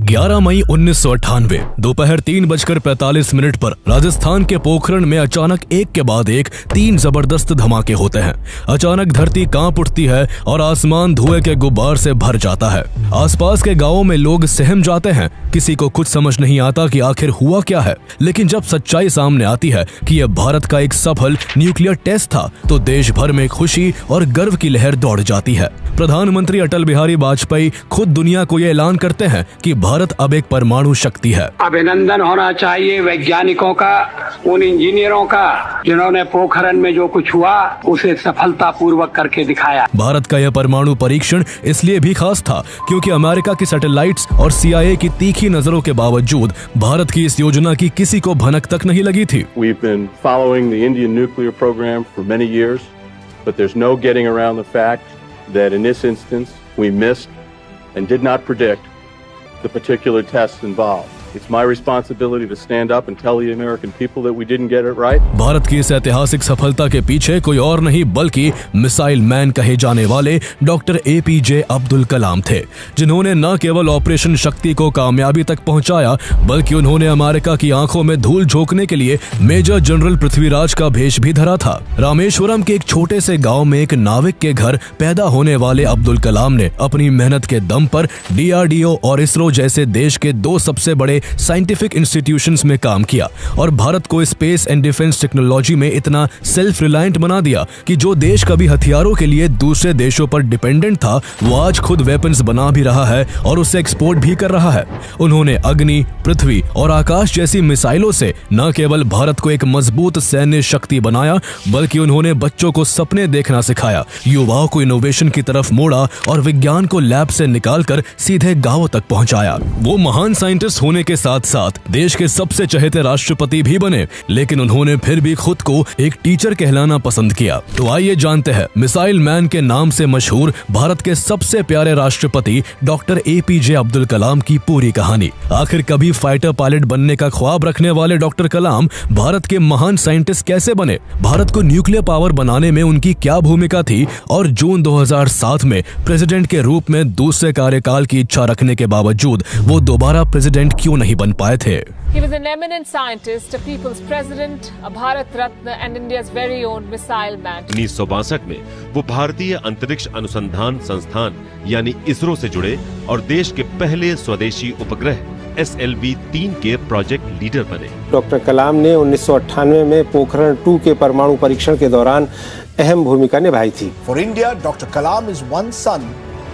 11 मई 1998 दोपहर 3:45 पर राजस्थान के पोखरण में अचानक एक के बाद एक 3 जबरदस्त धमाके होते हैं। अचानक धरती कांप उठती है और आसमान धुएं के गुब्बार से भर जाता है। आसपास के गांवों में लोग सहम जाते हैं। किसी को कुछ समझ नहीं आता कि आखिर हुआ क्या है। लेकिन जब सच्चाई सामने आती है कि यह भारत का एक सफल न्यूक्लियर टेस्ट था, तो देश भर में खुशी और गर्व की लहर दौड़ जाती है। प्रधानमंत्री अटल बिहारी वाजपेयी खुद दुनिया को यह ऐलान करते हैं कि भारत अब एक परमाणु शक्ति है। अभिनंदन होना चाहिए वैज्ञानिकों का, उन इंजीनियरों का जिन्होंने पोखरण में जो कुछ हुआ उसे सफलतापूर्वक करके दिखाया। भारत का यह परमाणु परीक्षण इसलिए भी खास था क्योंकि अमेरिका की सैटेलाइट्स और CIA की तीखी नजरों के बावजूद भारत की इस योजना की किसी को भनक तक नहीं लगी थी। We've been following the Indian nuclear program for many years, but there's no getting around the fact that in this instance we missed and did not predict the particular tests involved. It's my responsibility to stand up and tell the American people that we didn't get it right. Bharat की इस ऐतिहासिक सफलता के पीछे कोई और नहीं बल्कि मिसाइल मैन कहे जाने वाले डॉक्टर APJ अब्दुल कलाम थे, जिन्होंने न केवल ऑपरेशन शक्ति को कामयाबी तक पहुंचाया, बल्कि उन्होंने अमेरिका की आंखों में धूल झोंकने के लिए मेजर जनरल पृथ्वीराज का भेष भी धरा था। रामेश्वरम के एक छोटे से गाँव में एक नाविक के घर पैदा होने वाले अब्दुल कलाम ने अपनी मेहनत के दम पर DRDO और ISRO जैसे देश के 2 सबसे बड़े साइंटिफिक इंस्टीट्यूशंस में काम किया और भारत को स्पेस एंड डिफेंस टेक्नोलॉजी में इतना सेल्फ रिलायंट बना दिया कि जो देश कभी हथियारों के लिए दूसरे देशों पर डिपेंडेंट था, वो आज खुद वेपन्स बना भी रहा है और उसे एक्सपोर्ट भी कर रहा है। उन्होंने अग्नि, पृथ्वी और आकाश जैसी मिसाइलों से न केवल भारत को एक मजबूत सैन्य शक्ति बनाया, बल्कि उन्होंने बच्चों को सपने देखना सिखाया, युवाओं को इनोवेशन की तरफ मोड़ा और विज्ञान को लैब से निकालकर सीधे गांवों तक पहुंचाया। वो महान साइंटिस्ट होने के साथ साथ देश के सबसे चहेते राष्ट्रपति भी बने, लेकिन उन्होंने फिर भी खुद को एक टीचर कहलाना पसंद किया। तो आइए जानते हैं मिसाइल मैन के नाम से मशहूर भारत के सबसे प्यारे राष्ट्रपति डॉक्टर APJ अब्दुल कलाम की पूरी कहानी। आखिर कभी फाइटर पायलट बनने का ख्वाब रखने वाले डॉक्टर कलाम भारत के महान साइंटिस्ट कैसे बने, भारत को न्यूक्लियर पावर बनाने में उनकी क्या भूमिका थी और जून 2007 में प्रेसिडेंट के रूप में दूसरे कार्यकाल की इच्छा रखने के बावजूद वो दोबारा प्रेसिडेंट क्यों नहीं बन पाए थे। He was an eminent scientist, a people's president, a Bharat Ratna and India's very own missile man. 1962 में वो भारतीय अंतरिक्ष अनुसंधान संस्थान यानी ISRO से जुड़े और देश के पहले स्वदेशी उपग्रह SLV-3 के प्रोजेक्ट लीडर बने। डॉक्टर कलाम ने 1998 में पोखरण 2 के परमाणु परीक्षण के दौरान अहम भूमिका निभाई थी। For India, Dr. Kalam is one sun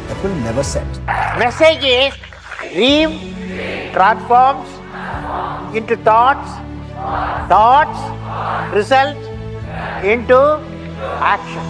that will never set. Message is dream transforms into thoughts, thoughts result into action.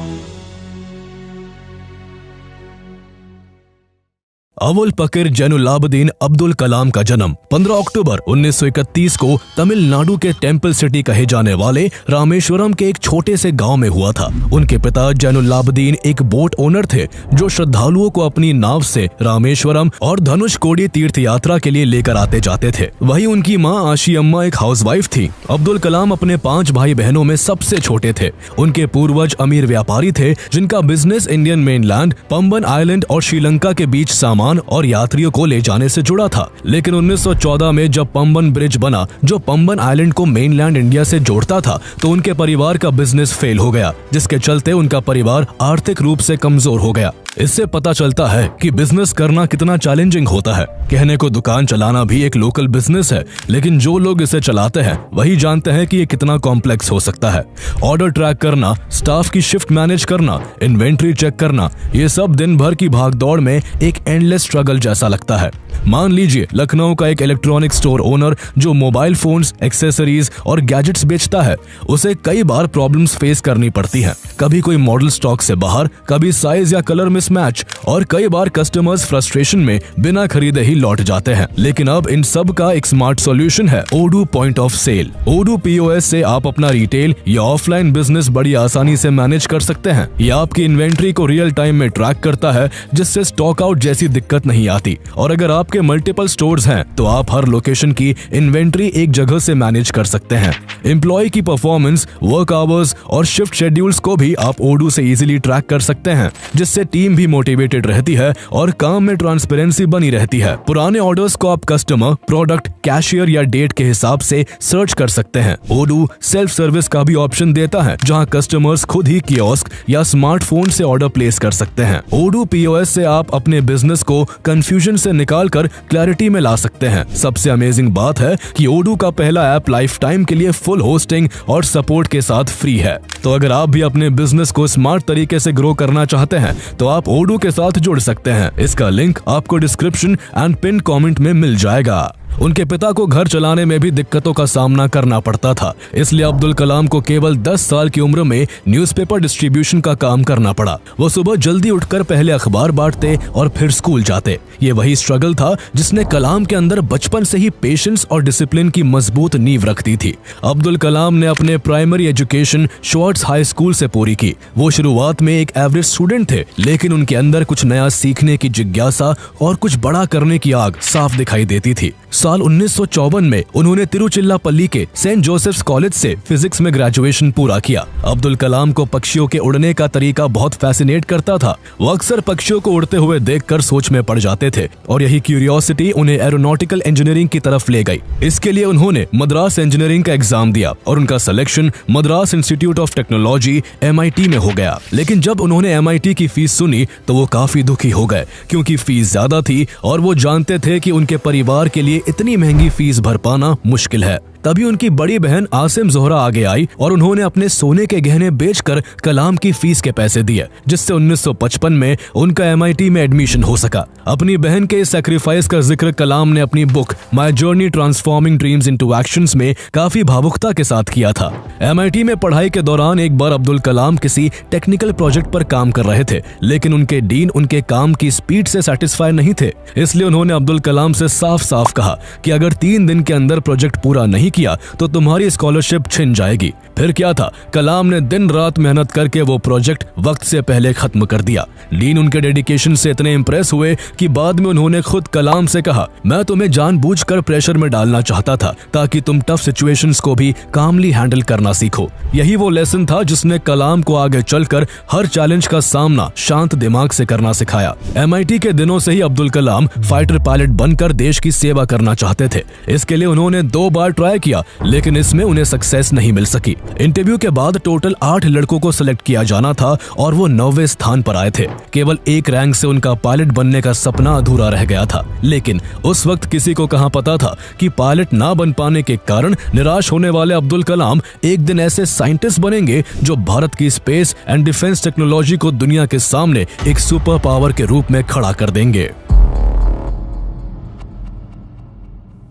Avul पकीर जैनुलाब्दीन अब्दुल कलाम का जन्म 15 अक्टूबर 1931 को तमिलनाडु के टेम्पल सिटी कहे जाने वाले रामेश्वरम के एक छोटे से गांव में हुआ था। उनके पिता जैनुलाब्दीन एक बोट ओनर थे जो श्रद्धालुओं को अपनी नाव से रामेश्वरम और धनुषकोडी तीर्थ यात्रा के लिए लेकर आते जाते थे। वहीं उनकी मां आशी अम्मा एक हाउसवाइफ थी। अब्दुल कलाम अपने 5 भाई बहनों में सबसे छोटे थे। उनके पूर्वज अमीर व्यापारी थे जिनका business Indian mainland, Pamban island और श्रीलंका के बीच सामान और यात्रियों को ले जाने से जुड़ा था। लेकिन 1914 में जब पंबन ब्रिज बना जो पंबन आइलैंड को मेनलैंड इंडिया से जोड़ता था, तो उनके परिवार का बिजनेस फेल हो गया, जिसके चलते उनका परिवार आर्थिक रूप से कमजोर हो गया। इससे पता चलता है कि बिजनेस करना कितना चैलेंजिंग होता है। कहने को दुकान चलाना भी एक लोकल बिजनेस है, लेकिन जो लोग इसे चलाते हैं वही जानते हैं कि ये कितना कॉम्प्लेक्स हो सकता है। ऑर्डर ट्रैक करना, स्टाफ की शिफ्ट मैनेज करना, इन्वेंट्री चेक करना, ये सब दिन भर की भागदौड़ में एक एंडलेस स्ट्रगल जैसा लगता है। मान लीजिए लखनऊ का एक इलेक्ट्रॉनिक स्टोर ओनर जो मोबाइल फोन्स, एक्सेसरीज और गैजेट्स बेचता है, उसे कई बार प्रॉब्लम्स फेस करनी पड़ती हैं। कभी कोई मॉडल स्टॉक से बाहर, कभी साइज या कलर मिसमैच और कई बार कस्टमर्स फ्रस्ट्रेशन में बिना खरीदे ही लौट जाते हैं। लेकिन अब इन सब का एक स्मार्ट सॉल्यूशन है ओडू point of cell. Odu POS से आप अपना रिटेल या ऑफलाइन बिजनेस बड़ी आसानी से मैनेज कर सकते हैं। यह आपकी इन्वेंट्री को रियल टाइम में ट्रैक करता है, जिससे स्टॉक आउट जैसी दिक्कत नहीं आती। और अगर आपके मल्टीपल स्टोर्स हैं तो आप हर लोकेशन की इन्वेंट्री एक जगह से मैनेज कर सकते हैं। एम्प्लॉय की परफॉर्मेंस, वर्क आवर्स और शिफ्ट शेड्यूल्स को भी आप ओडू से इजीली ट्रैक कर सकते हैं, जिससे टीम भी मोटिवेटेड रहती है और काम में ट्रांसपेरेंसी बनी रहती है। पुराने ऑर्डर्स को आप कस्टमर, प्रोडक्ट, कैशियर या डेट के हिसाब से सर्च कर सकते हैं। ओडू सेल्फ सर्विस का भी ऑप्शन देता है, जहां कस्टमर्स खुद ही कियोस्क या स्मार्टफोन से ऑर्डर प्लेस कर सकते हैं। ओडू पीओएस से आप अपने बिजनेस को कंफ्यूजन से निकालकर क्लैरिटी में ला सकते हैं। सबसे अमेजिंग बात है कि ओडू का पहला ऐप लाइफ टाइम के लिए फुल होस्टिंग और सपोर्ट के साथ फ्री है। तो अगर आप भी अपने बिजनेस को स्मार्ट तरीके से ग्रो करना चाहते हैं तो आप ओडू के साथ जुड़ सकते हैं। इसका लिंक आपको डिस्क्रिप्शन एंड पिन कमेंट में मिल जाएगा। उनके पिता को घर चलाने में भी दिक्कतों का सामना करना पड़ता था, इसलिए अब्दुल कलाम को केवल 10 साल की उम्र में न्यूज़पेपर डिस्ट्रीब्यूशन का काम करना पड़ा। वो सुबह जल्दी उठकर पहले अखबार बांटते और फिर स्कूल जाते। ये वही स्ट्रगल था जिसने कलाम के अंदर बचपन से ही पेशेंस और डिसिप्लिन की मजबूत नींव रखती थी। अब्दुल कलाम ने अपने primary education shorts high school से पूरी की। वो शुरुआत में एक एवरेज स्टूडेंट थे, लेकिन उनके अंदर कुछ नया सीखने की जिज्ञासा और कुछ बड़ा करने की आग साफ दिखाई देती थी। साल 1954 में उन्होंने तिरुचिरापल्ली के सेंट जोसेफ्स कॉलेज से फिजिक्स में ग्रेजुएशन पूरा किया। अब्दुल कलाम को पक्षियों के उड़ने का तरीका बहुत फैसिनेट करता था। वो अक्सर पक्षियों को उड़ते हुए देखकर सोच में पड़ जाते थे और यही क्यूरियोसिटी उन्हें एरोनॉटिकल इंजीनियरिंग की तरफ ले गई। इसके लिए उन्होंने मद्रास इंजीनियरिंग का एग्जाम दिया और उनका selection Madras institute of technology MIT में हो गया। लेकिन जब उन्होंने MIT की फीस सुनी तो वो काफी दुखी हो गए, क्योंकि फीस ज्यादा थी और वो जानते थे कि उनके परिवार के लिए इतनी महंगी फीस भर पाना मुश्किल है। तभी उनकी बड़ी बहन आसिम जोहरा आगे आई और उन्होंने अपने सोने के गहने बेचकर कलाम की फीस के पैसे दिए, जिससे 1955 में उनका MIT में एडमिशन हो सका। अपनी बहन के इस सैक्रिफाइस का जिक्र कलाम ने अपनी book my journey transforming dreams into actions में काफी भावुकता के साथ किया था। MIT में पढ़ाई के दौरान एक बार अब्दुल कलाम किसी टेक्निकल प्रोजेक्ट पर काम कर रहे थे, लेकिन उनके डीन उनके काम की स्पीड से सेटिस्फाई नहीं थे। इसलिए उन्होंने अब्दुल कलाम से साफ साफ कहा कि अगर 3 दिन के अंदर प्रोजेक्ट पूरा नहीं किया तो तुम्हारी स्कॉलरशिप छिन जाएगी। फिर क्या था, कलाम ने दिन रात मेहनत करके वो प्रोजेक्ट वक्त से पहले खत्म कर दिया। डीन उनके डेडिकेशन से इतने इंप्रेस हुए कि बाद में उन्होंने खुद कलाम से कहा, मैं तुम्हें जानबूझकर प्रेशर में डालना चाहता था ताकि तुम टफ सिचुएशंस को भी कामली हैंडल करना सीखो। यही वो लेसन था जिसने कलाम को आगे चलकर हर चैलेंज का सामना शांत दिमाग से करना सिखाया। MIT के दिनों से ही अब्दुल कलाम फाइटर पायलट बनकर देश की सेवा करना चाहते थे। इसके लिए उन्होंने 2 बार ट्राई किया, लेकिन इसमें उन्हें सक्सेस नहीं मिल सकी। इंटरव्यू के बाद टोटल 8 लड़कों को सिलेक्ट किया जाना था और वो 9वें स्थान पर आए थे। केवल 1 रैंक से उनका पायलट बनने का सपना अधूरा रह गया था। लेकिन उस वक्त किसी को कहां पता था कि पायलट ना बन पाने के कारण निराश होने वाले अब्दुल कलाम एक दिन ऐसे साइंटिस्ट बनेंगे जो भारत की स्पेस एंड डिफेंस टेक्नोलॉजी को दुनिया के सामने एक सुपर पावर के रूप में खड़ा कर देंगे।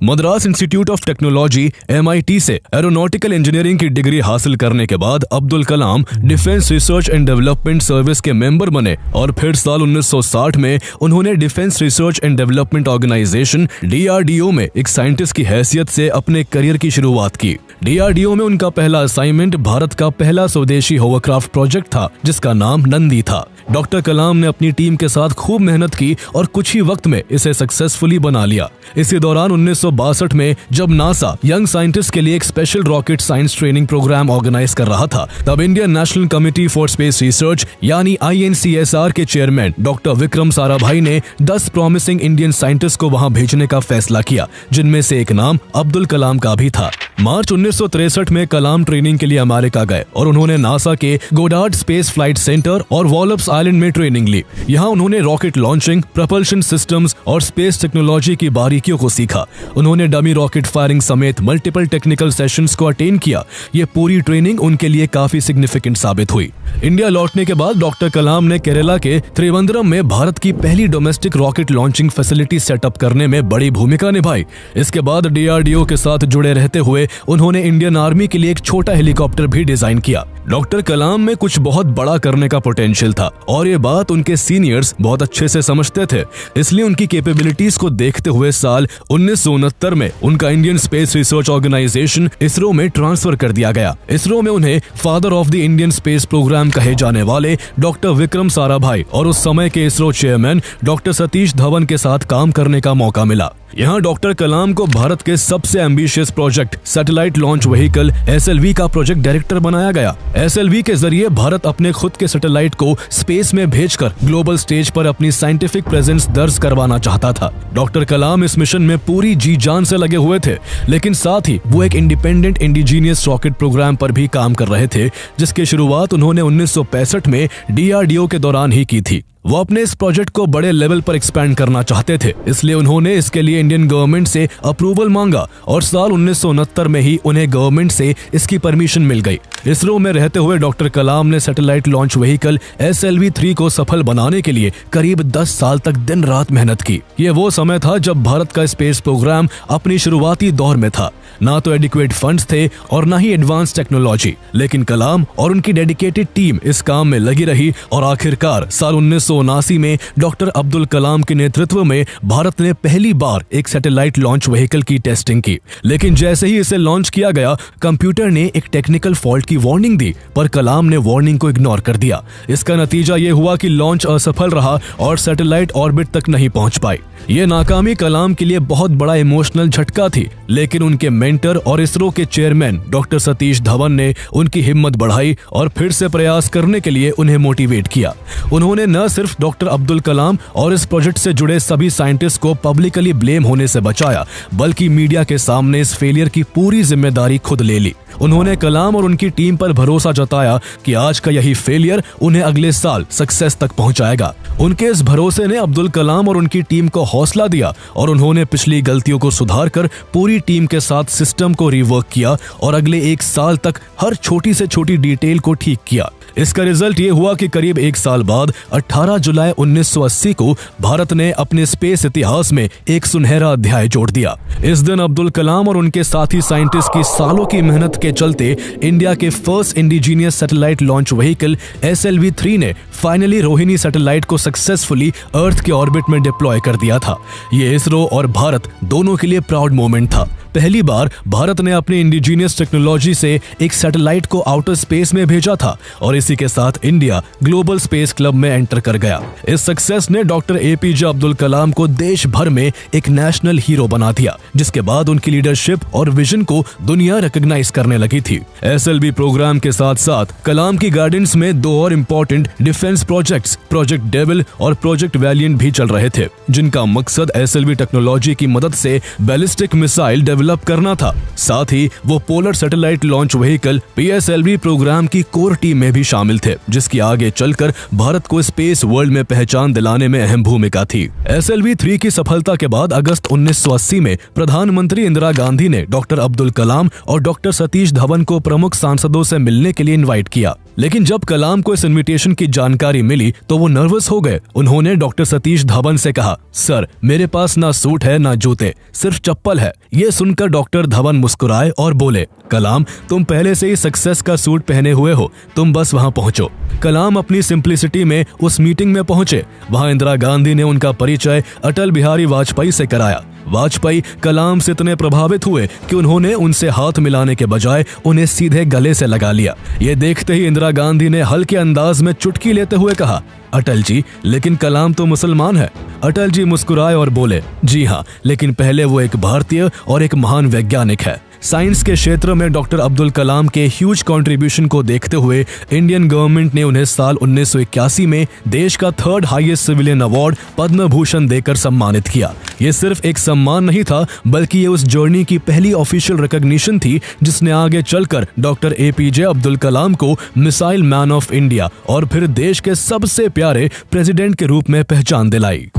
Madras institute of technology MIT से एरोनॉटिकल इंजीनियरिंग की डिग्री हासिल करने के बाद Abdul Kalam defence research and development service के मेंबर बने और फिर साल 1960 में उन्होंने defence research and development organisation DRDO में एक साइंटिस्ट की हैसियत से अपने करियर की शुरुआत की। DRDO में उनका पहला असाइनमेंट भारत का पहला स्वदेशी होवरक्राफ्ट प्रोजेक्ट था, जिसका नाम नंदी था। डॉक्टर कलाम ने अपनी टीम के साथ खूब मेहनत की और कुछ ही वक्त में इसे सक्सेसफुली बना लिया। इसी दौरान 1962 में जब नासा यंग साइंटिस्ट के लिए एक special rocket science training programme organise कर रहा था, तब Indian National Committee for Space Research यानी INCSR के चेयरमैन डॉक्टर विक्रम साराभाई ने 10 प्रॉमिसिंग इंडियन साइंटिस्ट को वहां भेजने का फैसला किया, जिनमें से एक नाम अब्दुल कलाम का भी था। मार्च 1963 में कलाम ट्रेनिंग के लिए अमेरिका गए और उन्होंने नासा के गोडार्ड स्पेस फ्लाइट सेंटर और वॉलप्स आइलैंड में ट्रेनिंग ली। यहाँ उन्होंने रॉकेट लॉन्चिंग, प्रपल्शन सिस्टम्स और स्पेस टेक्नोलॉजी की बारीकियों को सीखा। उन्होंने डमी रॉकेट फायरिंग समेत मल्टीपल टेक्निकल सेशंस को अटेंड किया। ये पूरी ट्रेनिंग उनके लिए काफी सिग्निफिकेंट साबित हुई। इंडिया लौटने के बाद डॉक्टर कलाम ने केरला के त्रिवेंद्रम में भारत की पहली domestic rocket launching facility setup करने में बड़ी भूमिका निभाई। इसके बाद DRDO के साथ जुड़े रहते हुए उन्होंने इंडियन आर्मी के लिए एक छोटा हेलीकॉप्टर भी डिजाइन किया। डॉक्टर कलाम में कुछ बहुत बड़ा करने का पोटेंशियल था और ये बात उनके सीनियर्स बहुत अच्छे से समझते थे। इसलिए उनकी कैपेबिलिटीज को देखते हुए साल 1969 में उनका Indian Space Research Organisation ISRO में ट्रांसफर कर दिया गया। ISRO में उन्हें father of the Indian space programme programme कहे जाने वाले डॉक्टर विक्रम साराभाई और उस समय के इसरो चेयरमैन डॉक्टर सतीश धवन के साथ काम करने का मौका मिला। यहाँ डॉक्टर कलाम को भारत के सबसे ambitious project satellite launch vehicle SLV का प्रोजेक्ट डायरेक्टर बनाया गया। SLV के जरिए भारत अपने खुद के सैटेलाइट को स्पेस में भेजकर ग्लोबल स्टेज पर अपनी साइंटिफिक प्रेजेंस दर्ज करवाना चाहता था। डॉक्टर कलाम इस मिशन में पूरी जी जान से लगे हुए थे, लेकिन साथ ही वो एक इंडिपेंडेंट इंडिजीनियस रॉकेट प्रोग्राम पर भी काम कर रहे थे, जिसकी शुरुआत उन्होंने 1965 में DRDO के दौरान ही की थी। वो अपने इस प्रोजेक्ट को बड़े लेवल पर एक्सपैंड करना चाहते थे, इसलिए उन्होंने इसके लिए इंडियन गवर्नमेंट से अप्रूवल मांगा और साल 1969 में ही उन्हें गवर्नमेंट से इसकी परमिशन मिल गई। इसरो में रहते हुए डॉक्टर कलाम ने सैटेलाइट लॉन्च व्हीकल SLV-3 को सफल बनाने के लिए करीब 10 साल तक दिन रात मेहनत की। ये वो समय था जब भारत का स्पेस प्रोग्राम अपनी शुरुआती दौर में था। ना तो एडिक्वेट फंड्स थे और ना ही एडवांस टेक्नोलॉजी, लेकिन कलाम और उनकी डेडिकेटेड टीम इस काम में लगी रही और आखिरकार साल 1979 में डॉक्टर अब्दुल कलाम के नेतृत्व में भारत ने पहली बार एक सैटेलाइट लॉन्च व्हीकल की टेस्टिंग की। लेकिन जैसे ही इसे लॉन्च किया गया, कंप्यूटर ने एक टेक्निकल फॉल्ट की वार्निंग दी, पर कलाम ने वार्निंग को इग्नोर कर दिया। इसका नतीजा ये हुआ कि लॉन्च असफल रहा और सैटेलाइट ऑर्बिट तक नहीं पहुंच पाई। ये नाकामी कलाम के लिए बहुत बड़ा इमोशनल झटका थी, लेकिन उनके मेंटर और इसरो के चेयरमैन डॉक्टर सतीश धवन ने उनकी हिम्मत बढ़ाई और फिर से प्रयास करने के लिए उन्हें मोटिवेट किया। उन्होंने न सिर्फ डॉक्टर अब्दुल कलाम और इस प्रोजेक्ट से जुड़े सभी साइंटिस्ट को पब्लिकली ब्लेम होने से बचाया, बल्कि मीडिया के सामने इस फेलियर की पूरी जिम्मेदारी खुद ले ली। उन्होंने कलाम और उनकी टीम पर भरोसा जताया कि आज का यही फेलियर उन्हें अगले साल सक्सेस तक पहुंचाएगा। उनके इस भरोसे ने अब्दुल कलाम और उनकी टीम को हौसला दिया और उन्होंने पिछली गलतियों को सुधारकर पूरी टीम के साथ सिस्टम को रिवर्क किया और अगले 1 साल तक हर छोटी से छोटी डिटेल को ठीक किया। इसका रिजल्ट ये हुआ कि करीब 1 साल बाद 18 जुलाई 1980 को भारत ने अपने स्पेस इतिहास में एक सुनहरा अध्याय जोड़ दिया। इस दिन अब्दुल कलाम और उनके साथी साइंटिस्ट की सालों की मेहनत के चलते इंडिया के first indigenous satellite launch vehicle SLV-3 ने फाइनली रोहिणी सैटेलाइट को सक्सेसफुली अर्थ के ऑर्बिट में डिप्लॉय कर दिया था। ये इसरो और भारत दोनों के लिए प्राउड मोमेंट था। पहली बार भारत ने अपनी इंडिजीनियस टेक्नोलॉजी से एक सैटेलाइट को आउटर स्पेस में भेजा था और इसी के साथ इंडिया ग्लोबल स्पेस क्लब में एंटर कर गया। इस सक्सेस ने डॉक्टर APJ अब्दुल कलाम को देश भर में एक नेशनल हीरो बना दिया, जिसके बाद उनकी लीडरशिप और विजन को दुनिया रिकॉग्नाइज करने लगी थी। SLV प्रोग्राम के साथ साथ कलाम की गाइडेंस में 2 और important defence projects, project devil और प्रोजेक्ट वैलिएंट भी चल रहे थे, जिनका मकसद SLV टेक्नोलॉजी की मदद से बैलिस्टिक मिसाइल डेवलप करना था। साथ ही वो polar satellite launch vehicle PSLV programme की कोर टीम में भी शामिल थे, जिसकी आगे चलकर भारत को स्पेस वर्ल्ड में पहचान दिलाने में अहम भूमिका थी। SLV-3 की सफलता के बाद अगस्त 1980 में प्रधानमंत्री इंदिरा गांधी ने डॉक्टर अब्दुल कलाम और डॉक्टर सतीश धवन को प्रमुख सांसदों से मिलने के लिए इनवाइट किया। लेकिन जब कलाम को इस इनविटेशन की जानकारी मिली तो वो नर्वस हो गए। उन्होंने डॉक्टर सतीश धवन से कहा, सर मेरे पास ना सूट है ना जूते, सिर्फ चप्पल है। ये सुनकर डॉक्टर धवन मुस्कुराए और बोले, कलाम तुम पहले से ही सक्सेस का सूट पहने हुए हो, तुम बस वहाँ पहुँचो। कलाम अपनी सिंप्लिसिटी में उस मीटिंग में पहुंचे। वहाँ इंदिरा गांधी ने उनका परिचय अटल बिहारी वाजपेयी से कराया। वाजपेयी कलाम से इतने प्रभावित हुए कि उन्होंने उनसे हाथ मिलाने के बजाय उन्हें सीधे गले से लगा लिया। ये देखते ही इंदिरा गांधी ने हल्के अंदाज में चुटकी लेते हुए कहा, अटल जी लेकिन कलाम तो मुसलमान है। अटल जी मुस्कुराए और बोले, जी हाँ, लेकिन पहले वो एक भारतीय और एक महान वैज्ञानिक है। साइंस के क्षेत्र में डॉक्टर अब्दुल कलाम के ह्यूज कंट्रीब्यूशन को देखते हुए इंडियन गवर्नमेंट ने उन्हें साल 1981 में देश का 3rd highest civilian award Padma Bhushan देकर सम्मानित किया। ये सिर्फ एक सम्मान नहीं था, बल्कि ये उस जर्नी की पहली ऑफिशियल रिकॉग्निशन थी जिसने आगे चलकर डॉक्टर APJ अब्दुल कलाम को मिसाइल मैन ऑफ इंडिया और फिर देश के सबसे प्यारे प्रेसिडेंट के रूप में पहचान दिलाई।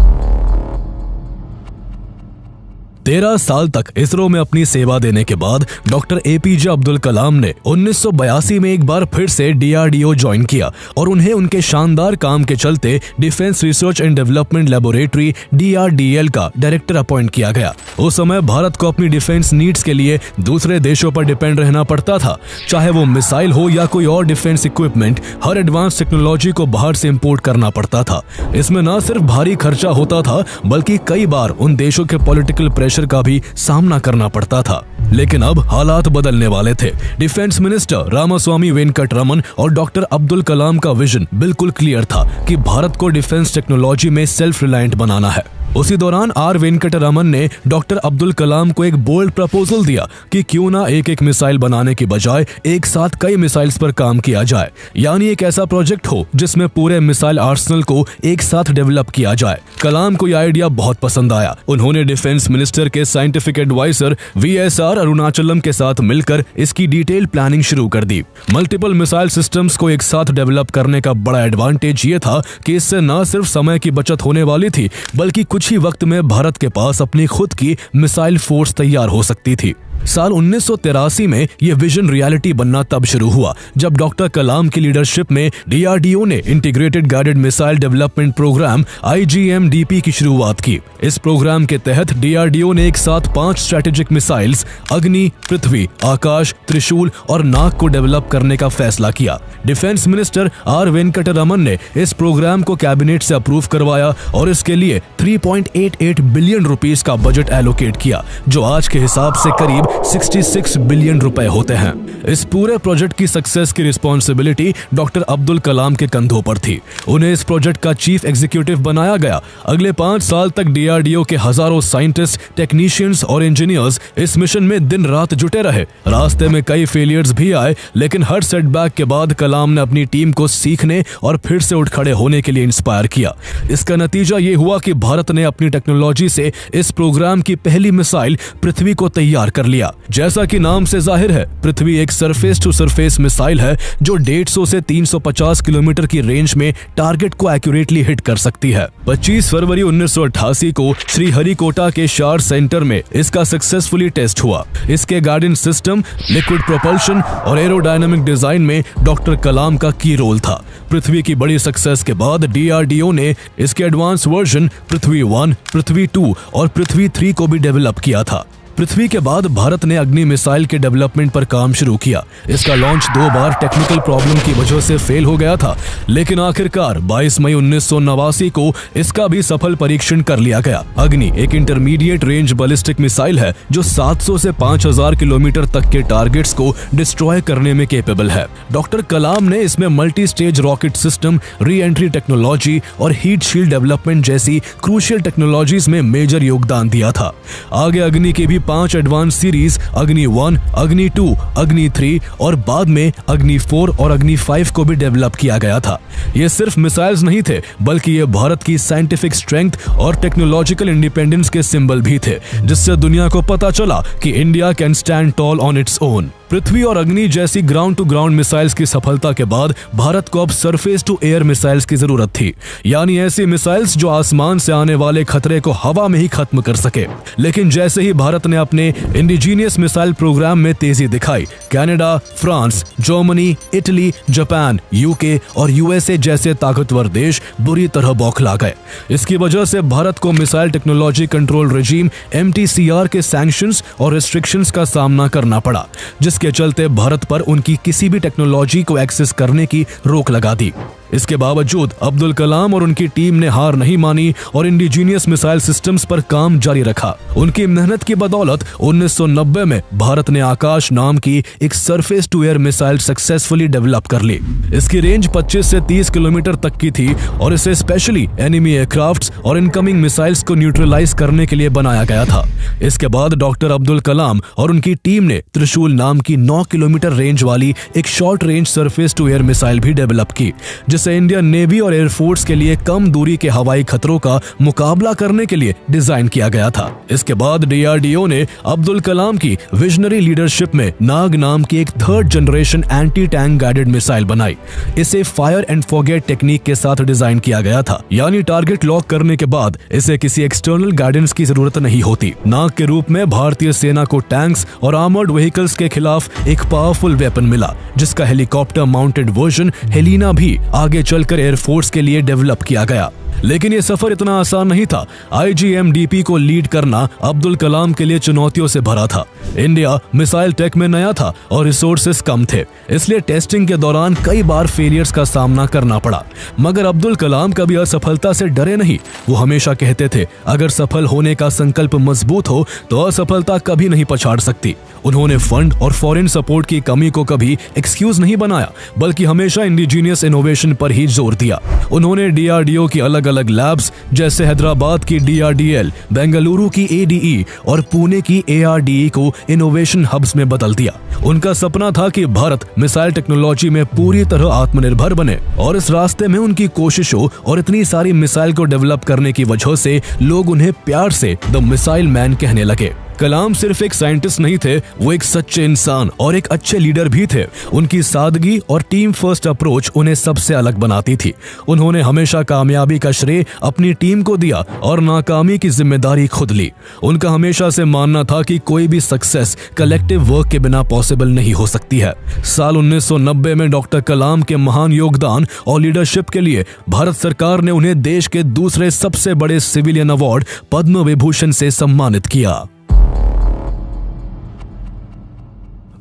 13 साल तक इसरो में अपनी सेवा देने के बाद डॉक्टर APJ अब्दुल कलाम ने 1982 में एक बार फिर से DRDO ज्वाइन किया और उन्हें उनके शानदार काम के चलते defence research and development laboratory DRDL का डायरेक्टर अपॉइंट किया गया। उस समय भारत को अपनी डिफेंस नीड्स के लिए दूसरे देशों पर डिपेंड रहना पड़ता था, चाहे वो मिसाइल हो या कोई और डिफेंस इक्विपमेंट। हर एडवांस टेक्नोलॉजी को बाहर से इंपोर्ट करना पड़ता था। इसमें न सिर्फ भारी खर्चा होता था, बल्कि कई बार उन देशों के पॉलिटिकल प्रेशर का भी सामना करना पड़ता था। लेकिन अब हालात बदलने वाले थे। डिफेंस मिनिस्टर रामास्वामी वेंकटरमन और डॉक्टर अब्दुल कलाम का विजन बिल्कुल क्लियर था कि भारत को डिफेंस टेक्नोलॉजी में सेल्फ रिलायंट बनाना है। उसी दौरान आर वेंकटरमन ने डॉक्टर अब्दुल कलाम को एक बोल्ड प्रपोजल दिया कि क्यों ना एक मिसाइल बनाने की बजाय एक साथ कई मिसाइल्स पर काम किया जाए, यानी एक ऐसा प्रोजेक्ट हो जिसमें पूरे मिसाइल आर्सेनल को एक साथ डेवलप किया जाए। कलाम को यह आइडिया बहुत पसंद आया। उन्होंने डिफेंस मिनिस्टर के साइंटिफिक एडवाइजर VSR अरुणाचलम के साथ मिलकर इसकी डिटेल प्लानिंग शुरू कर दी। मल्टीपल मिसाइल सिस्टम्स को एक साथ डेवलप करने का बड़ा एडवांटेज ये था कि इससे न सिर्फ समय की बचत होने वाली थी, बल्कि कुछ ही वक्त में भारत के पास अपनी खुद की मिसाइल फोर्स तैयार हो सकती थी। साल 1983 में यह विजन रियलिटी बनना तब शुरू हुआ जब डॉक्टर कलाम की लीडरशिप में DRDO ने integrated guided missile development programme IGMDP की शुरुआत की। इस प्रोग्राम के तहत DRDO ने एक साथ 5 स्ट्रेटेजिक मिसाइल्स अग्नि, पृथ्वी, आकाश, त्रिशूल और नाग को डेवलप करने का फैसला किया। डिफेंस मिनिस्टर आर वेंकटरमन ने इस प्रोग्राम को कैबिनेट से अप्रूव करवाया और इसके लिए 3.88 बिलियन रुपीस का बजट एलोकेट किया, जो आज के हिसाब से करीब 66 बिलियन रुपए होते हैं। इस पूरे प्रोजेक्ट की सक्सेस की रिस्पॉन्सिबिलिटी डॉक्टर अब्दुल कलाम के कंधों पर थी। उन्हें इस प्रोजेक्ट का चीफ एग्जीक्यूटिव बनाया गया। अगले 5 साल तक DRDO के हजारों साइंटिस्ट, टेक्नीशियंस और इंजीनियर्स इस मिशन में दिन रात जुटे रहे। रास्ते में कई फेलियर्स भी आए, लेकिन हर सेटबैक के बाद कलाम ने अपनी टीम को सीखने और फिर से उठ खड़े होने के लिए इंस्पायर किया। इसका नतीजा ये हुआ कि भारत ने अपनी टेक्नोलॉजी से इस प्रोग्राम की पहली मिसाइल पृथ्वी को तैयार कर लिया। जैसा कि नाम से जाहिर है, पृथ्वी एक सरफेस टू सरफेस मिसाइल है जो 150 से 350 किलोमीटर की रेंज में टारगेट को एक्यूरेटली हिट कर सकती है। 25 फरवरी 1988 को श्रीहरिकोटा के शार सेंटर में इसका सक्सेसफुली टेस्ट हुआ। इसके गाइडेंस सिस्टम, लिक्विड प्रोपल्शन और एरोडायनामिक डिजाइन में डॉक्टर कलाम का की रोल था। पृथ्वी की बड़ी सक्सेस के बाद DRDO ने इसके एडवांस वर्जन पृथ्वी 1, पृथ्वी 2 और पृथ्वी 3 को भी डेवलप किया था। पृथ्वी के बाद भारत ने अग्नि मिसाइल के डेवलपमेंट पर काम शुरू किया। इसका लॉन्च 2 बार टेक्निकल प्रॉब्लम की वजह से फेल हो गया था, लेकिन आखिरकार 22 मई 1989 को इसका भी सफल परीक्षण कर लिया गया। अग्नि एक इंटरमीडिएट रेंज बैलिस्टिक मिसाइल है जो 700 से 5000 किलोमीटर तक के टारगेट्स को डिस्ट्रॉय करने में कैपेबल है। डॉक्टर कलाम ने इसमें multi stage rocket system, re entry technology और हीट शील्ड डेवलपमेंट जैसी क्रूशियल टेक्नोलॉजीज में मेजर योगदान दिया था। आगे अग्नि के भी 5 एडवांस सीरीज अग्नि 1, अग्नि 2, अग्नि 3 और बाद में अग्नि 4 और अग्नि 5 को भी डेवलप किया गया था। ये सिर्फ मिसाइल्स नहीं थे, बल्कि ये भारत की साइंटिफिक स्ट्रेंथ और टेक्नोलॉजिकल इंडिपेंडेंस के सिंबल भी थे, जिससे दुनिया को पता चला कि India can stand tall on its own. Prithvi और अग्नि जैसी ग्राउंड टू ग्राउंड मिसाइल्स की सफलता के बाद भारत को अब सरफेस टू एयर मिसाइल्स की जरूरत थी, यानी ऐसी मिसाइल्स जो आसमान से आने वाले खतरे को हवा में ही खत्म कर सके। लेकिन जैसे ही भारत ने अपने इंडिजीनियस मिसाइल प्रोग्राम में तेजी दिखाई, Canada, France, Germany, Italy, Japan, UK और USA जैसे ताकतवर देश बुरी तरह बौखला गए। इसकी वजह से भारत को missile technology control regime MTCR के सैंक्शंस और रिस्ट्रिक्शंस का सामना करना पड़ा, जिसके चलते भारत पर उनकी किसी भी टेक्नोलॉजी को एक्सेस करने की रोक लगा दी। इसके बावजूद अब्दुल कलाम और उनकी टीम ने हार नहीं मानी और इंडिजीनियस मिसाइल सिस्टम्स पर काम जारी रखा। उनकी मेहनत की बदौलत 1990 में भारत ने आकाश नाम की एक surface to air missile successfully develop कर ली। इसकी रेंज 25 से 30 किलोमीटर तक की थी और इसे स्पेशली एनिमी एयरक्राफ्ट्स और इनकमिंग मिसाइल्स को न्यूट्रलाइज करने के लिए बनाया गया था। इसके बाद डॉक्टर अब्दुल कलाम और उनकी टीम ने त्रिशूल नाम की 9 किलोमीटर रेंज वाली एक short range surface to air missile भी डेवलप की, जिसे इंडियन नेवी और एयरफोर्स के लिए कम दूरी के हवाई खतरों का मुकाबला करने के लिए डिजाइन किया गया था। इसके बाद DRDO ने अब्दुल कलाम की विजनरी लीडरशिप में नाग नाम की एक 3rd generation anti tank guided missile बनाई। इसे फायर एंड फॉरगेट टेक्निक के साथ डिजाइन किया गया था, यानी टारगेट लॉक करने के बाद इसे किसी एक्सटर्नल गाइडेंस की जरूरत नहीं होती। नाग के रूप में भारतीय सेना को टैंक्स और आर्मर्ड व्हीकल्स के खिलाफ एक पावरफुल वेपन मिला, जिसका हेलीकॉप्टर माउंटेड वर्जन हेलिना भी आगे चलकर एयरफोर्स के लिए डेवलप किया गया। लेकिन ये सफर इतना आसान नहीं था। IGMDP को लीड करना अब्दुल कलाम के लिए चुनौतियों से भरा था। इंडिया मिसाइल टेक में नया था और रिसोर्सेस कम थे, इसलिए टेस्टिंग के दौरान कई बार फेलियर्स का सामना करना पड़ा। मगर अब्दुल कलाम कभी असफलता से डरे नहीं। वो हमेशा कहते थे, अगर सफल होने का संकल्प मजबूत हो तो असफलता कभी नहीं पछाड़ सकती। उन्होंने फंड और फॉरेन सपोर्ट की कमी को कभी एक्सक्यूज नहीं बनाया, बल्कि हमेशा इंडिजीनियस इनोवेशन पर ही जोर दिया। उन्होंने DRDO की अलग अलग लैब्स जैसे हैदराबाद की DRDL, बेंगलुरु की ADE और पुणे की ARDE को इनोवेशन हब्स में बदल दिया। उनका सपना था कि भारत मिसाइल टेक्नोलॉजी में पूरी तरह आत्मनिर्भर बने, और इस रास्ते में उनकी कोशिशों और इतनी सारी मिसाइल को डेवलप करने की वजह से लोग उन्हें प्यार से द मिसाइल मैन कहने लगे। कलाम सिर्फ एक साइंटिस्ट नहीं थे, वो एक सच्चे इंसान और एक अच्छे लीडर भी थे। उनकी सादगी और टीम फर्स्ट अप्रोच उन्हें सबसे अलग बनाती थी। उन्होंने हमेशा कामयाबी का श्रेय अपनी टीम को दिया और नाकामी की जिम्मेदारी खुद ली। उनका हमेशा से मानना था कि कोई भी सक्सेस कलेक्टिव वर्क के बिना पॉसिबल नहीं हो सकती है। साल 1990 में डॉक्टर कलाम के महान योगदान और लीडरशिप के लिए भारत सरकार ने उन्हें देश के दूसरे सबसे बड़े सिविलियन अवार्ड पद्म विभूषण से सम्मानित किया।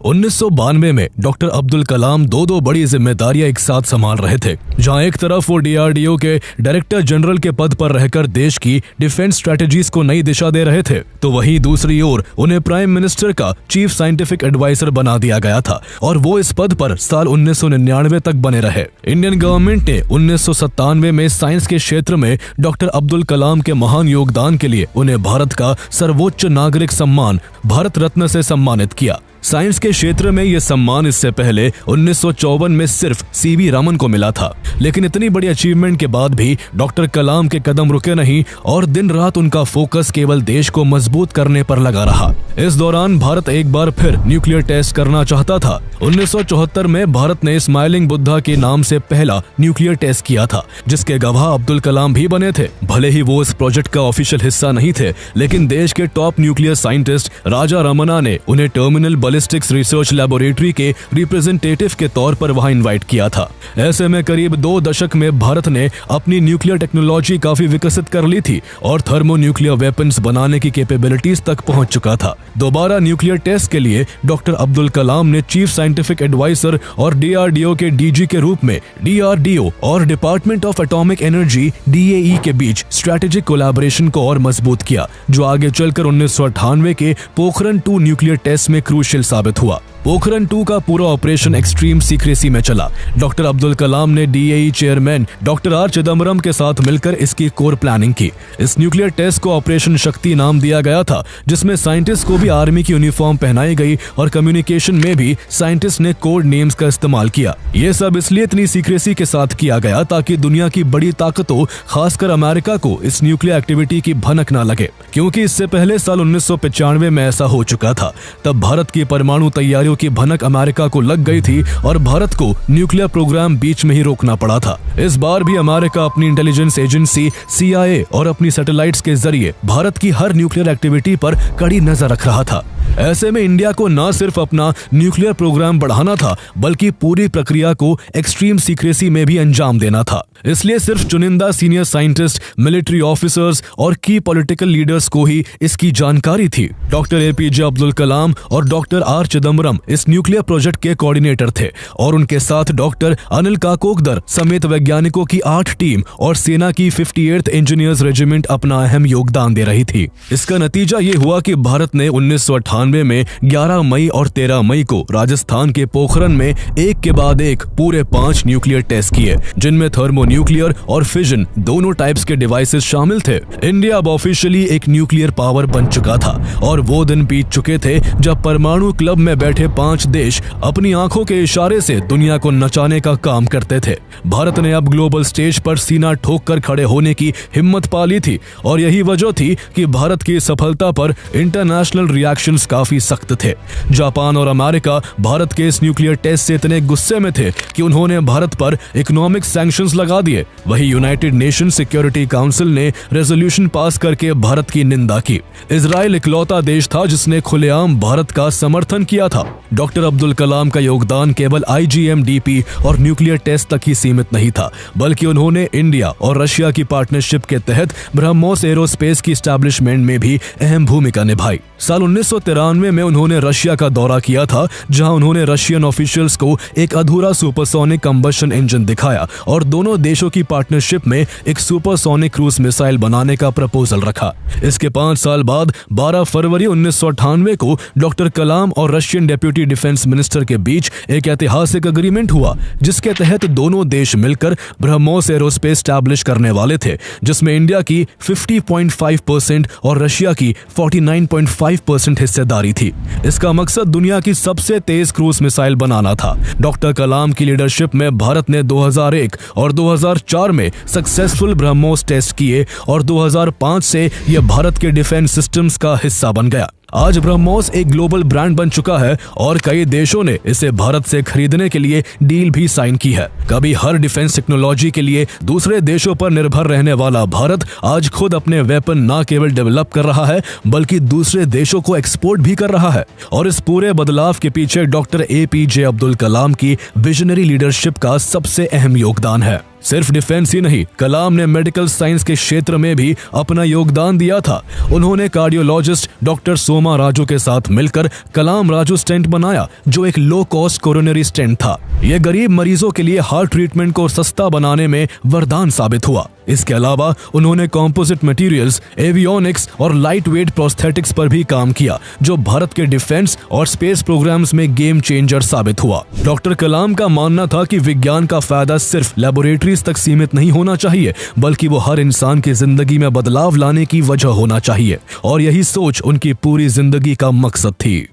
1992 में डॉक्टर अब्दुल कलाम दो बड़ी जिम्मेदारियां एक साथ संभाल रहे थे। जहां एक तरफ वो DRDO के डायरेक्टर जनरल के पद पर रहकर देश की डिफेंस स्ट्रेटजीज को नई दिशा दे रहे थे, तो वहीं दूसरी ओर उन्हें प्राइम मिनिस्टर का चीफ साइंटिफिक एडवाइजर बना दिया गया था और वो इस पद पर साल 1999 तक बने रहे। इंडियन गवर्नमेंट ने 1997 में साइंस के क्षेत्र में डॉक्टर अब्दुल कलाम के महान योगदान के लिए उन्हें भारत का सर्वोच्च नागरिक सम्मान भारत रत्न से सम्मानित किया। साइंस के क्षेत्र में यह सम्मान इससे पहले 1954 में सिर्फ CV रमन को मिला था। लेकिन इतनी बड़ी अचीवमेंट के बाद भी डॉक्टर कलाम के कदम रुके नहीं और दिन रात उनका फोकस केवल देश को मजबूत करने पर लगा रहा। इस दौरान भारत एक बार फिर न्यूक्लियर टेस्ट करना चाहता था। 1974 में भारत ने स्माइलिंग बुद्धा के नाम से पहला न्यूक्लियर टेस्ट किया था, जिसके गवाह अब्दुल कलाम भी बने थे। भले ही वो इस प्रोजेक्ट का ऑफिशियल हिस्सा नहीं थे, लेकिन देश के top nuclear scientist Raja Ramanna ने उन्हें टर्मिनल बैलिस्टिक्स रिसर्च लैबोरेटरी के रिप्रेजेंटेटिव के तौर पर वहां इनवाइट किया था। ऐसे में करीब 2 दशक में भारत ने अपनी न्यूक्लियर टेक्नोलॉजी काफी विकसित कर ली थी और थर्मो न्यूक्लियर वेपन्स बनाने की कैपेबिलिटीज तक पहुंच चुका था। दोबारा न्यूक्लियर टेस्ट के लिए डॉक्टर अब्दुल कलाम ने चीफ साइंटिफिक एडवाइजर और DRDO के DG के रूप में DRDO और department of atomic energy DAE के बीच स्ट्रेटेजिक कोलैबोरेशन को और मजबूत किया, जो आगे चलकर 1998 के पोखरण 2 न्यूक्लियर टेस्ट में क्रूशियल साबित हुआ। पोखरण 2 का पूरा ऑपरेशन एक्सट्रीम सीक्रेसी में चला। डॉक्टर अब्दुल कलाम ने DAE chairman doctor R Chidambaram के साथ मिलकर इसकी कोर प्लानिंग की। इस न्यूक्लियर टेस्ट को ऑपरेशन शक्ति नाम दिया गया था, जिसमें साइंटिस्ट को भी आर्मी की यूनिफॉर्म पहनाई गई और कम्युनिकेशन में भी साइंटिस्ट ने कोड नेम्स का इस्तेमाल किया। ये सब इसलिए इतनी सीक्रेसी के साथ किया गया ताकि दुनिया की बड़ी ताकतों, खासकर अमेरिका को इस न्यूक्लियर एक्टिविटी की भनक न लगे, क्योंकि इससे पहले साल 1995 में ऐसा हो चुका था। तब भारत की परमाणु तैयारियों की भनक अमेरिका को लग गई थी और भारत को न्यूक्लियर प्रोग्राम बीच में ही रोकना पड़ा था। इस बार भी अमेरिका अपनी इंटेलिजेंस एजेंसी CIA और अपनी सैटेलाइट्स के जरिए भारत की हर न्यूक्लियर एक्टिविटी पर कड़ी नजर रख रहा था। ऐसे में इंडिया को न सिर्फ अपना न्यूक्लियर प्रोग्राम बढ़ाना था, बल्कि पूरी प्रक्रिया को एक्सट्रीम सीक्रेसी में भी अंजाम देना था। इसलिए सिर्फ चुनिंदा सीनियर साइंटिस्ट, मिलिट्री ऑफिसर्स और की पॉलिटिकल लीडर्स को ही इसकी जानकारी थी। डॉक्टर APJ अब्दुल कलाम और डॉक्टर R चिदम्बरम इस न्यूक्लियर प्रोजेक्ट के कोऑर्डिनेटर थे और उनके साथ डॉक्टर अनिल काकोदर समेत वैज्ञानिकों की 8 टीम और सेना की 58th इंजीनियर्स रेजिमेंट अपना अहम योगदान दे रही थी। इसका नतीजा ये हुआ कि भारत ने 1998 में 11 मई और 13 मई को राजस्थान के पोखरण में एक के बाद एक पूरे 5 न्यूक्लियर टेस्ट किए, जिनमें थर्मो न्यूक्लियर और फिजन दोनों टाइप्स के डिवाइसेस शामिल थे। इंडिया अब ऑफिशियली एक न्यूक्लियर पावर बन चुका था और वो दिन बीत चुके थे जब परमाणु क्लब में बैठे 5 देश अपनी आंखों के इशारे से दुनिया को नचाने का काम करते थे। भारत ने अब ग्लोबल स्टेज पर सीना ठोक कर खड़े होने की हिम्मत पा ली थी और यही वजह थी कि भारत की सफलता पर इंटरनेशनल रिएक्शंस काफी सख्त थे। जापान और अमेरिका भारत के इस न्यूक्लियर टेस्ट से इतने गुस्से में थे कि उन्होंने भारत पर इकोनॉमिक सैंक्शंस लगा दिए। वही यूनाइटेड नेशन सिक्योरिटी काउंसिल ने रेजोल्यूशन पास करके भारत की निंदा की। इजराइल इकलौता देश था जिसने खुलेआम भारत का समर्थन किया था। डॉक्टर अब्दुल कलाम का योगदान केवल IGM-DP और न्यूक्लियर टेस्ट तक ही सीमित नहीं था, बल्कि उन्होंने इंडिया और रशिया की पार्टनरशिप के तहत ब्रह्मोस एरोस्पेस की एस्टैब्लिशमेंट में भी अहम भूमिका निभाई। साल 1993 में उन्होंने रशिया का दौरा किया था, जहां उन्होंने रशियन ऑफिशियल्स को एक अधूरा सुपरसोनिक कंबशन इंजन दिखाया और दोनों देशों की पार्टनरशिप में एक सुपरसोनिक क्रूज मिसाइल बनाने का प्रपोजल रखा। इसके 5 साल बाद 12 फरवरी 1998 को डॉक्टर कलाम और रशियन डेप्यूटी डिफेंस मिनिस्टर के बीच एक ऐतिहासिक एग्रीमेंट हुआ, जिसके तहत दोनों देश मिलकर ब्रह्मोस एरोस्पेस स्टैब्लिश करने वाले थे, जिसमें इंडिया की 50.5% और रशिया की 49.5% हिस्सेदारी थी। इसका मकसद दुनिया की सबसे तेज क्रूज मिसाइल बनाना था। डॉक्टर कलाम की लीडरशिप में भारत ने 2001 और 2004 में सक्सेसफुल ब्रह्मोस टेस्ट किए और 2005 से यह भारत के डिफेंस सिस्टम्स का हिस्सा बन गया। आज ब्रह्मोस एक ग्लोबल ब्रांड बन चुका है और कई देशों ने इसे भारत से खरीदने के लिए डील भी साइन की है। कभी हर डिफेंस टेक्नोलॉजी के लिए दूसरे देशों पर निर्भर रहने वाला भारत आज खुद अपने वेपन न केवल डेवलप कर रहा है, बल्कि दूसरे देशों को एक्सपोर्ट भी कर रहा है। और इस पूरे बदलाव के पीछे डॉक्टर APJ अब्दुल कलाम की विजनरी लीडरशिप का सबसे अहम योगदान है। सिर्फ डिफेंस ही नहीं, कलाम ने मेडिकल साइंस के क्षेत्र में भी अपना योगदान दिया था। उन्होंने कार्डियोलॉजिस्ट डॉक्टर सोमा राजू के साथ मिलकर कलाम राजू स्टेंट बनाया, जो एक लो कॉस्ट कोरोनरी स्टेंट था। यह गरीब मरीजों के लिए हार्ट ट्रीटमेंट को सस्ता बनाने में वरदान साबित हुआ। इसके अलावा उन्होंने कंपोजिट मटेरियल्स, एवियोनिक्स और लाइट वेट प्रोस्थेटिक्स पर भी काम किया, जो भारत के डिफेंस और स्पेस प्रोग्राम्स में गेम चेंजर साबित हुआ। डॉक्टर कलाम का मानना था कि विज्ञान का फायदा सिर्फ लेबोरेटरीज तक सीमित नहीं होना चाहिए, बल्कि वो हर इंसान की जिंदगी में बदलाव लाने की वजह होना चाहिए, और यही सोच उनकी पूरी जिंदगी का मकसद थी।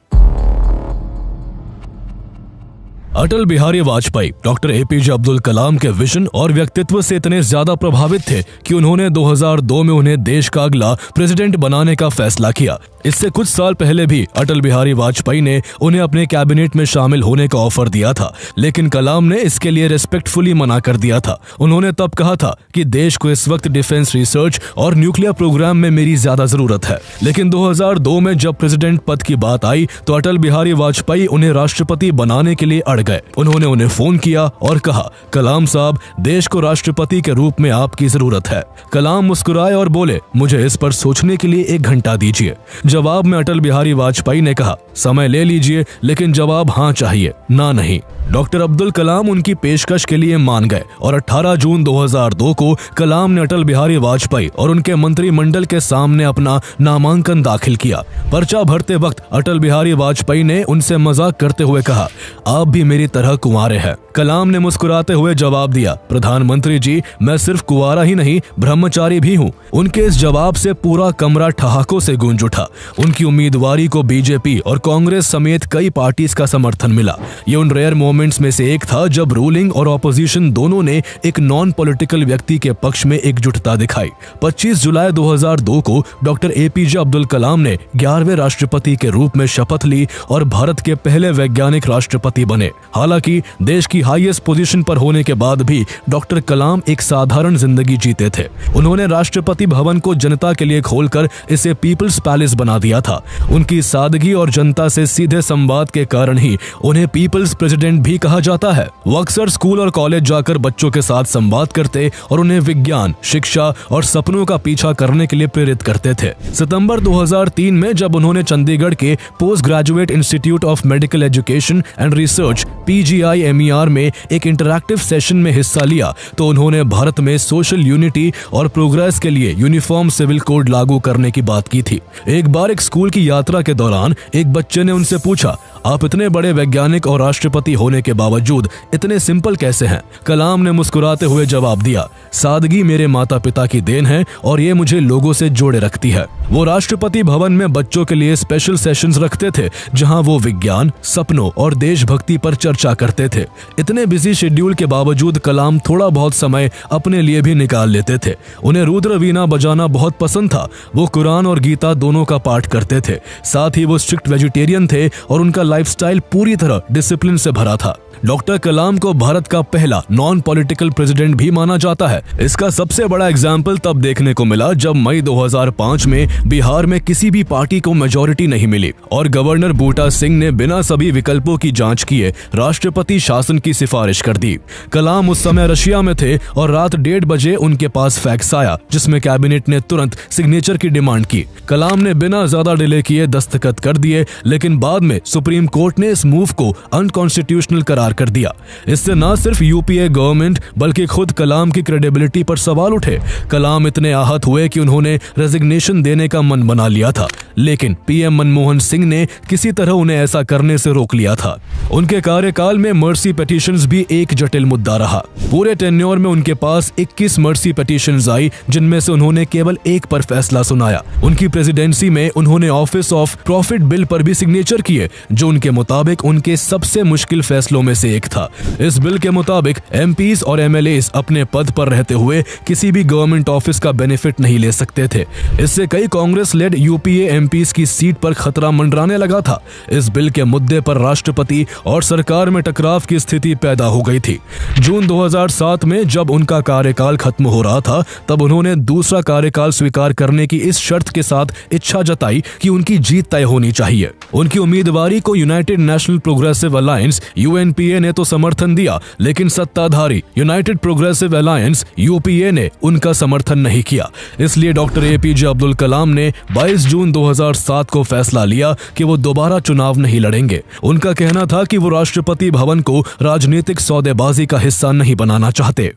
अटल बिहारी वाजपेयी डॉक्टर APJ अब्दुल कलाम के विजन और व्यक्तित्व से इतने ज्यादा प्रभावित थे कि उन्होंने 2002 में उन्हें देश का अगला प्रेसिडेंट बनाने का फैसला किया। इससे कुछ साल पहले भी अटल बिहारी वाजपेयी ने उन्हें अपने कैबिनेट में शामिल होने का ऑफर दिया था, लेकिन कलाम ने इसके लिए रिस्पेक्टफुली मना कर दिया था। उन्होंने तब कहा था कि देश को इस वक्त डिफेंस रिसर्च और न्यूक्लियर प्रोग्राम में मेरी ज्यादा जरूरत है। लेकिन 2002 में जब प्रेसिडेंट पद की बात आई तो अटल बिहारी वाजपेयी उन्हें राष्ट्रपति बनाने के लिए अड़ गए। उन्होंने उन्हें फोन किया और कहा, कलाम साहब, देश को राष्ट्रपति के रूप में आपकी जरूरत है। कलाम मुस्कुराए और बोले, मुझे इस पर सोचने के लिए 1 घंटा दीजिए। जवाब में अटल बिहारी वाजपेयी ने कहा, समय ले लीजिए, लेकिन जवाब हाँ चाहिए, ना नहीं। डॉक्टर अब्दुल कलाम उनकी पेशकश के लिए मान गए और 18 जून 2002 को कलाम ने अटल बिहारी वाजपेयी और उनके मंत्रिमंडल के सामने अपना नामांकन दाखिल किया। पर्चा भरते वक्त अटल बिहारी वाजपेयी ने उनसे मजाक करते हुए कहा, आप भी मेरी तरह कुंवारे हैं। कलाम ने मुस्कुराते हुए जवाब दिया, प्रधानमंत्री जी, मैं सिर्फ कुंवारा ही नहीं, ब्रह्मचारी भी हूँ। उनके इस जवाब से पूरा कमरा ठहाकों से गूंज उठा। उनकी उम्मीदवारी को बीजेपी और कांग्रेस समेत कई पार्टीज का समर्थन मिला। ये उन रेयर मोमेंट्स में से एक था जब रूलिंग और ऑपोजिशन दोनों ने एक नॉन पॉलिटिकल व्यक्ति के पक्ष में एकजुटता दिखाई। 25 जुलाई 2002 को डॉक्टर APJ अब्दुल कलाम ने 11वें राष्ट्रपति के रूप में शपथ ली और भारत के पहले वैज्ञानिक राष्ट्रपति बने। हालांकि देश की हाईएस्ट पोजीशन पर होने के बाद भी डॉक्टर कलाम एक साधारण जिंदगी जीते थे। उन्होंने राष्ट्रपति भवन को जनता के लिए खोलकर इसे पीपल्स पैलेस बना दिया था। उनकी सादगी और जनता से सीधे संवाद के कारण ही उन्हें पीपल्स प्रेसिडेंट भी कहा जाता है। वो अक्सर स्कूल और कॉलेज जाकर बच्चों के साथ संवाद करते और उन्हें विज्ञान, शिक्षा और सपनों का पीछा करने के लिए प्रेरित करते थे। सितंबर 2003 में जब उन्होंने चंडीगढ़ के post graduate institute of medical education and research PGI-MER में एक इंटरैक्टिव सेशन में हिस्सा लिया तो उन्होंने भारत में सोशल यूनिटी और प्रोग्रेस के लिए यूनिफॉर्म सिविल कोड लागू करने की बात की थी। एक बार एक स्कूल की यात्रा के दौरान एक बच्चे ने उनसे पूछा, आप इतने बड़े वैज्ञानिक और राष्ट्रपति होने के बावजूद इतने सिंपल कैसे हैं? कलाम ने मुस्कुराते हुए जवाब दिया, सादगी मेरे माता पिता की देन है और ये मुझे लोगों से जोड़े रखती है। वो राष्ट्रपति भवन में बच्चों के लिए स्पेशल सेशंस रखते थे जहां वो विज्ञान, सपनों और देशभक्ति पर चर्चा करते थे। इतने बिजी शेड्यूल के बावजूद कलाम थोड़ा बहुत समय अपने लिए भी निकाल लेते थे। उन्हें रुद्र वीणा बजाना बहुत पसंद था। वो कुरान और गीता दोनों का पाठ करते थे। साथ ही वो स्ट्रिक्ट वेजिटेरियन थे और उनका लाइफस्टाइल पूरी तरह डिसिप्लिन से भरा था। डॉक्टर कलाम को भारत का पहला नॉन पॉलिटिकल प्रेसिडेंट भी माना जाता है। इसका सबसे बड़ा एग्जाम्पल तब देखने को मिला जब मई 2005 में बिहार में किसी भी पार्टी को मेजॉरिटी नहीं मिली और गवर्नर बूटा सिंह ने बिना सभी विकल्पों की जांच किए राष्ट्रपति शासन की सिफारिश कर दी। कलाम उस समय रशिया में थे और रात 1:30 बजे उनके पास फैक्स आया जिसमें कैबिनेट ने तुरंत सिग्नेचर की डिमांड की। कलाम ने बिना ज्यादा डिले किए दस्तखत कर दिए, लेकिन बाद में सुप्रीम कोर्ट ने इस मूव को अनकॉन्स्टिट्यूशनल करार कर दिया। इससे न सिर्फ यूपीए गवर्नमेंट बल्कि खुद कलाम की क्रेडिबिलिटी पर सवाल उठे। कलाम इतने आहत हुए कि उन्होंने रेजिग्नेशन देने का मन बना लिया था, लेकिन पीएम मनमोहन सिंह ने किसी तरह उन्हें ऐसा करने से रोक लिया था। उनके कार्यकाल में मर्सी पिटीशंस भी एक जटिल मुद्दा रहा। पूरे टेन्योर में उनके पास 21 मर्सी पिटीशंस आई, जिनमें से उन्होंने केवल एक पर फैसला सुनाया। उनकी प्रेसिडेंसी में उन्होंने ऑफिस ऑफ प्रॉफिट बिल पर भी सिग्नेचर किए, जो उनके मुताबिक उनके सबसे मुश्किल फैसलों में से एक था। इस बिल के मुताबिक एमपीज और एमएलएस अपने पद पर रहते हुए किसी भी गवर्नमेंट ऑफिस का बेनिफिट नहीं ले सकते थे। इससे कई कांग्रेस लेड यूपीए एमपीज की सीट पर खतरा मंडराने लगा था। इस बिल के मुद्दे पर राष्ट्रपति और सरकार में टकराव की स्थिति पैदा हो गई थी। जून 2007 में जब उनका कार्यकाल खत्म हो रहा था, तब उन्होंने दूसरा कार्यकाल स्वीकार करने की इस शर्त के साथ इच्छा जताई कि उनकी जीत तय होनी चाहिए। उनकी उम्मीदवारी को यूनाइटेड नेशनल प्रोग्रेसिव अलायंस यूएनपीए ने तो समर्थन दिया, लेकिन सत्ताधारी यूनाइटेड प्रोग्रेसिव अलायंस यूपीए ने उनका समर्थन नहीं किया। इसलिए डॉक्टर एपीजे अब्दुल कलाम ने 22 जून 2007 को फैसला लिया कि वो दोबारा चुनाव नहीं लड़ेंगे। उनका कहना था कि वो राष्ट्रपति भवन को राजनीतिक सौदेबाजी का हिस्सा नहीं बनाना चाहते।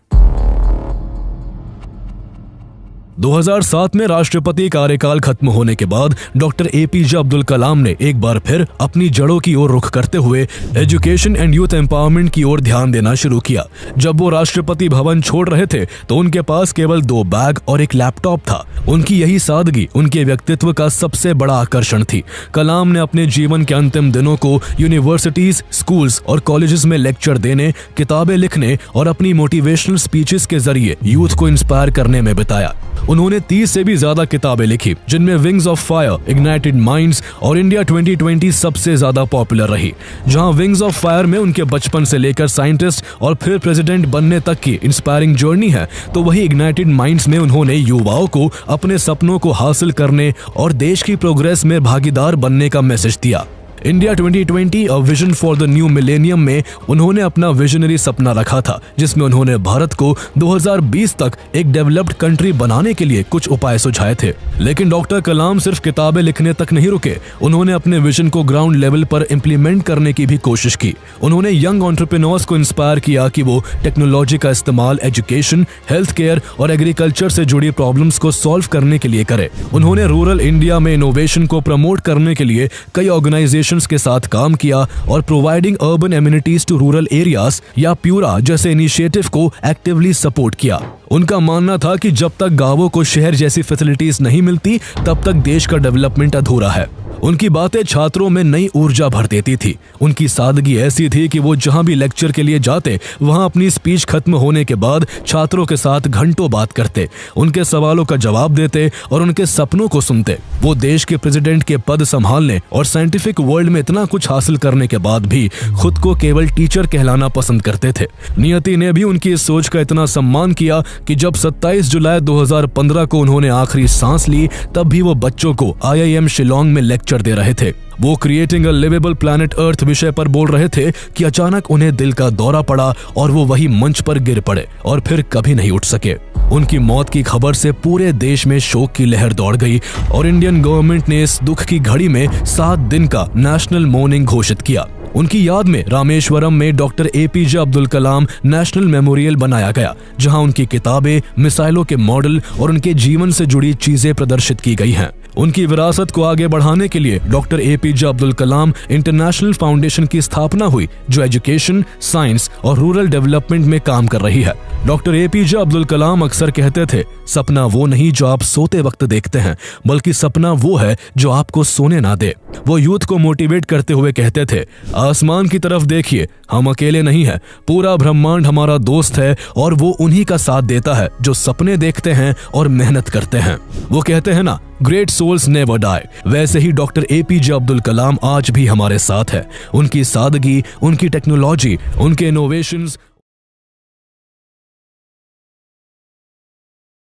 2007 में राष्ट्रपति कार्यकाल खत्म होने के बाद डॉक्टर एपीजे अब्दुल कलाम ने एक बार फिर अपनी जड़ों की ओर रुख करते हुए एजुकेशन एंड यूथ एम्पावरमेंट की ओर ध्यान देना शुरू किया। जब वो राष्ट्रपति भवन छोड़ रहे थे तो उनके पास केवल 2 बैग और एक लैपटॉप था। उनकी यही सादगी उनके व्यक्तित्व का सबसे बड़ा आकर्षण थी। कलाम ने अपने जीवन के अंतिम दिनों को यूनिवर्सिटीज, स्कूल्स और कॉलेजेस में लेक्चर देने, किताबें लिखने और अपनी मोटिवेशनल स्पीचेस के जरिए यूथ को इंस्पायर करने में बिताया। उन्होंने 30 से भी ज्यादा किताबें लिखी, जिनमें wings of fire, ignited minds और इंडिया 2020 सबसे ज्यादा पॉपुलर रही। जहां विंग्स ऑफ फायर में उनके बचपन से लेकर साइंटिस्ट और फिर प्रेसिडेंट बनने तक की इंस्पायरिंग जर्नी है, तो वही इग्नाइटेड माइंड्स में उन्होंने युवाओं को अपने सपनों को हासिल करने और देश की प्रोग्रेस में भागीदार बनने का मैसेज दिया। India 2020 a vision for the new millennium में उन्होंने अपना विजनरी सपना रखा था, जिसमें उन्होंने भारत को 2020 तक एक डेवलप्ड कंट्री बनाने के लिए कुछ उपाय सुझाए थे। लेकिन डॉक्टर कलाम सिर्फ किताबें लिखने तक नहीं रुके। उन्होंने अपने विजन को ग्राउंड लेवल पर इम्प्लीमेंट करने की भी कोशिश की। उन्होंने यंग एंटरप्रेन्योर्स को इंस्पायर किया कि वो टेक्नोलॉजी का इस्तेमाल एजुकेशन, हेल्थ केयर और एग्रीकल्चर से जुड़ी प्रॉब्लम्स को सॉल्व करने के लिए करे। उन्होंने रूरल इंडिया में इनोवेशन को प्रमोट करने के लिए कई ऑर्गेनाइजेशन के साथ काम किया और providing urban amenities to rural areas या प्यूरा जैसे इनिशिएटिव को एक्टिवली सपोर्ट किया। उनका मानना था कि जब तक गांवों को शहर जैसी फैसिलिटीज नहीं मिलती, तब तक देश का डेवलपमेंट अधूरा है। उनकी बातें छात्रों में नई ऊर्जा भर देती थी। उनकी सादगी ऐसी थी कि वो जहां भी लेक्चर के लिए जाते, वहां अपनी स्पीच खत्म होने के बाद छात्रों के साथ घंटों बात करते, उनके सवालों का जवाब देते और उनके सपनों को सुनते। वो देश के प्रेसिडेंट के पद संभालने और साइंटिफिक वर्ल्ड में इतना कुछ हासिल करने के बाद भी खुद को केवल टीचर कहलाना पसंद करते थे। नियति ने भी उनकी इस सोच का इतना सम्मान किया कि जब 27 जुलाई 2015 को उन्होंने आखिरी सांस ली, तब भी वो बच्चों को IIM शिलोंग में लेक्चर दे रहे थे। वो creating a liveable planet earth विषय पर बोल रहे थे कि अचानक उन्हें दिल का दौरा पड़ा और वो वही मंच पर गिर पड़े और फिर कभी नहीं उठ सके। उनकी मौत की खबर से पूरे देश में शोक की लहर दौड़ गई और इंडियन गवर्नमेंट ने इस दुख की घड़ी में 7 दिन का नेशनल मॉर्निंग घोषित किया। उनकी याद में रामेश्वरम में डॉक्टर एपीजे अब्दुल कलाम नेशनल मेमोरियल बनाया गया, जहां उनकी किताबें, मिसाइलों के मॉडल और उनके जीवन से जुड़ी चीजें प्रदर्शित की गई हैं। उनकी विरासत को आगे बढ़ाने के लिए डॉक्टर एपीजे अब्दुल कलाम इंटरनेशनल फाउंडेशन की स्थापना हुई, जो एजुकेशन, साइंस और रूरल डेवलपमेंट में काम कर रही है। डॉक्टर एपीजे अब्दुल कलाम अक्सर कहते थे, सपना वो नहीं जो आप सोते वक्त देखते हैं, बल्कि सपना वो है जो आपको सोने ना दे। वो यूथ को मोटिवेट करते हुए कहते थे, आसमान की तरफ देखिए, हम अकेले नहीं हैं, पूरा ब्रह्मांड हमारा दोस्त है और वो उन्हीं का साथ देता है जो सपने देखते हैं और मेहनत करते हैं। वो कहते हैं ना, ग्रेट सोल्स नेवर डाई। वैसे ही डॉक्टर एपीजे अब्दुल कलाम आज भी हमारे साथ है। उनकी सादगी, उनकी टेक्नोलॉजी, उनके इनोवेशंस